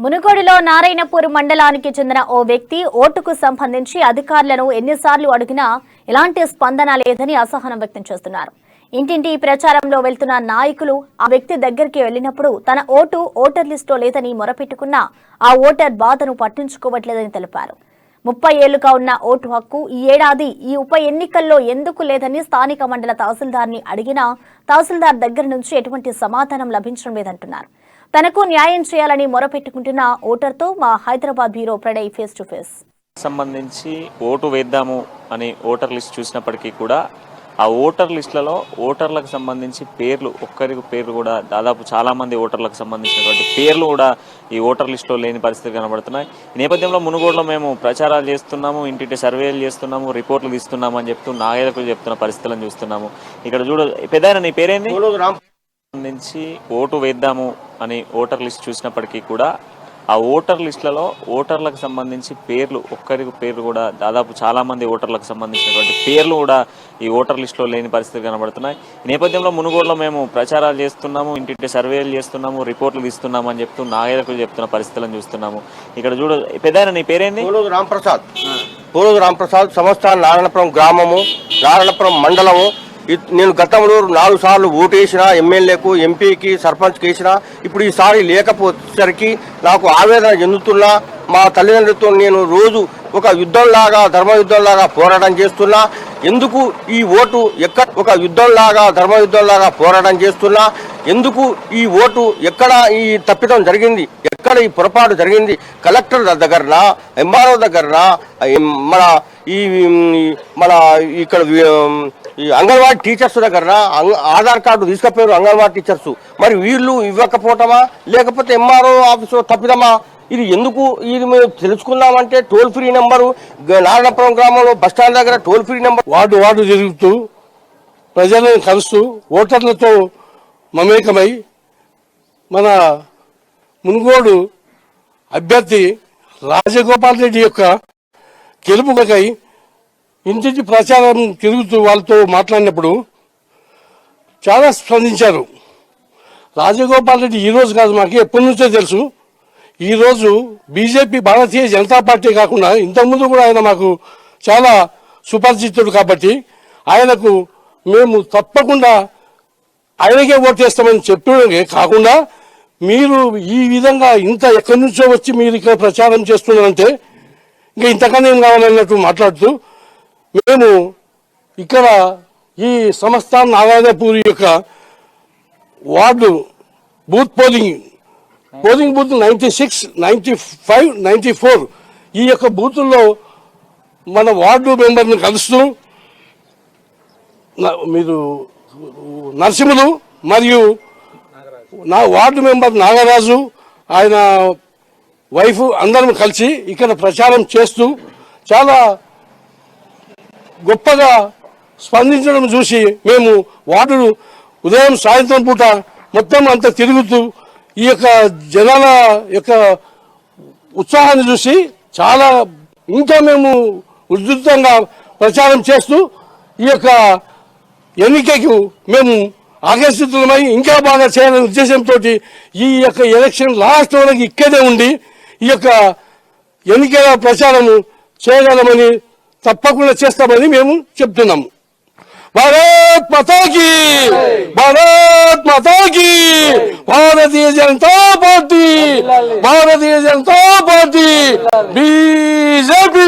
మునుగోడులో నారాయణపూర్ మండలానికి చెందిన ఓ వ్యక్తి ఓటుకు సంబంధించి అధికారులను ఎన్నిసార్లు అడిగినా ఎలాంటి స్పందన లేదని అసహనం వ్యక్తం చేస్తున్నారు. ఇంటింటి ప్రచారంలో వెళ్తున్న నాయకులు ఆ వ్యక్తి దగ్గరికి వెళ్లినప్పుడు తన ఓటు ఓటర్ లిస్టులో లేదని మొరపెట్టుకున్నా ఆ ఓటర్ బాధను పట్టించుకోవట్లేదని తెలిపారు. 30 ఏళ్లుగా ఉన్న ఓటు హక్కు ఈ ఏడాది ఈ ఉప ఎన్నికల్లో ఎందుకు లేదని స్థానిక మండల తహసీల్దార్ని అడిగినా తహసీల్దార్ దగ్గర నుంచి ఎటువంటి సమాధానం లభించడం లేదంటున్నారు. తనకు న్యాయం చేయాలని మొరపెట్టుకుంటున్న ఓటర్తో మా Hyderabad bureau Pranay face to face. సంబంధించి ఓటు వేద్దాము అని ఓటర్ లిస్ట్ చూసినప్పటికీ కూడా ఆ ఓటర్ లిస్టులలో ఓటర్లకు సంబంధించి పేర్లు ఒక్కరికి పేర్లు కూడా దాదాపు చాలామంది ఓటర్లకు సంబంధించినటువంటి పేర్లు కూడా ఈ ఓటర్ లిస్టులో లేని పరిస్థితి కనబడుతున్నాయి. ఈ నేపథ్యంలో మునుగోడులో మేము ప్రచారాలు చేస్తున్నాము, ఇంటింటి సర్వేలు చేస్తున్నాము, రిపోర్ట్లు తీస్తున్నాము అని చెప్తూ నాయకులు చెప్తున్న పరిస్థితులను చూస్తున్నాము. ఇక్కడ పెద్ద నీ పేరేంది? సంబంధించి ఓటు వేద్దాము అని ఓటర్ లిస్ట్ చూసినప్పటికీ కూడా ఆ ఓటర్ లిస్టులలో ఓటర్లకు సంబంధించి పేర్లు ఒక్కరికి పేర్లు కూడా దాదాపు చాలామంది ఓటర్లకు సంబంధించినటువంటి పేర్లు కూడా ఈ ఓటర్ లిస్టులో లేని పరిస్థితి కనబడుతున్నాయి. ఈ నేపథ్యంలో మునుగోడులో మేము ప్రచారాలు చేస్తున్నాము, ఇంటింటి సర్వేలు చేస్తున్నాము, రిపోర్ట్లు తీస్తున్నాము అని చెప్తూ నాయకులు చెప్తున్న పరిస్థితులను చూస్తున్నాము. ఇక్కడ పెద్ద నీ పేరేంది? రాంప్రసాద్, సంస్థాన్ నారాయణపురం గ్రామము, నారాయణపురం మండలము. నేను గతంలో 4 సార్లు ఓటు వేసిన, ఎమ్మెల్యేకు, ఎంపీకి, సర్పంచ్కి వేసిన. ఇప్పుడు ఈసారి లేకపోయేసరికి నాకు ఆవేదన చెందుతున్నా. మా తల్లిదండ్రులతో నేను రోజు ఒక యుద్ధంలాగా, ధర్మయుద్ధంలాగా పోరాటం చేస్తున్నా. ఎందుకు ఈ ఓటు ధర్మయుద్ధంలాగా పోరాటం చేస్తున్నా. ఎందుకు ఈ ఓటు ఎక్కడ ఈ తప్పిదం జరిగింది, ఎక్కడ ఈ పొరపాటు జరిగింది, కలెక్టర్ దగ్గరనా, ఎంఆర్ఓ దగ్గరనా, మన ఇక్కడ ఈ అంగన్వాడీ టీచర్స్ దగ్గర ఆధార్ కార్డు తీసుకుపోయారు అంగన్వాడీ టీచర్స్. మరి వీళ్ళు ఇవ్వకపోవటమా లేకపోతే ఎంఆర్ఓ ఆఫీసు తప్పిదమా? ఇది ఎందుకు ఇది మేము తెలుసుకుందామంటే టోల్ ఫ్రీ నెంబరు నారాయణపురం గ్రామంలో బస్టాండ్ దగ్గర టోల్ ఫ్రీ నెంబర్ వార్డు తిరుగుతూ ప్రజలను కలుస్తూ ఓటర్లతో మమేకమై మన మునుగోడు అభ్యర్థి రాజగోపాల్ రెడ్డి యొక్క గెలుపుకై ఇంటింటి ప్రచారం తిరుగుతూ వాళ్ళతో మాట్లాడినప్పుడు చాలా స్పందించారు. రాజగోపాల్ రెడ్డి ఈరోజు కాదు, మాకు ఎప్పటి నుంచో తెలుసు. ఈరోజు బీజేపీ భారతీయ జనతా పార్టీ కాకుండా ఇంతకుముందు కూడా ఆయన మాకు చాలా సుపరిచితుడు కాబట్టి ఆయనకు మేము తప్పకుండా ఆయనకే ఓటేస్తామని చెప్పడమే కాకుండా మీరు ఈ విధంగా ఇంత ఎక్కడి నుంచో వచ్చి మీరు ఇక్కడ ప్రచారం చేస్తున్నారంటే ఇంకా ఇంతకన్నా ఏం కావాలన్నట్టు మాట్లాడుతూ మేము ఇక్కడ ఈ సంస్థాన్ నారాయణపూర్ యొక్క వార్డు పోలింగ్ బూత్ 96, 95, 94 ఈ యొక్క బూతుల్లో మన వార్డు మెంబర్ని కలుస్తూ మీరు నరసింహులు మరియు నా వార్డు మెంబర్ నాగరాజు, ఆయన వైఫ్ అందరం కలిసి ఇక్కడ ప్రచారం చేస్తూ చాలా గొప్పగా స్పందించడం చూసి మేము వార్డు ఉదయం సాయంత్రం పూట మొత్తం అంతా తిరుగుతూ ఈ యొక్క జనాల యొక్క ఉత్సాహాన్ని చూసి చాలా ఇంకా మేము ఉధృతంగా ప్రచారం చేస్తూ ఈ యొక్క ఎన్నికకు మేము ఆకర్షితులమై ఇంకా బాగా చేయాలనే ఉద్దేశంతో ఈ యొక్క ఎలక్షన్ లాస్ట్ వరకు ఇక్కడే ఉండి ఈ యొక్క ఎన్నికల ప్రచారం చేయగలమని తప్పకుండా చేస్తామని మేము చెప్తున్నాము. భారత్ మాతాకి, భారత్ మాతాకి, భారతీయ జనతా పార్టీ, బీజేపీ.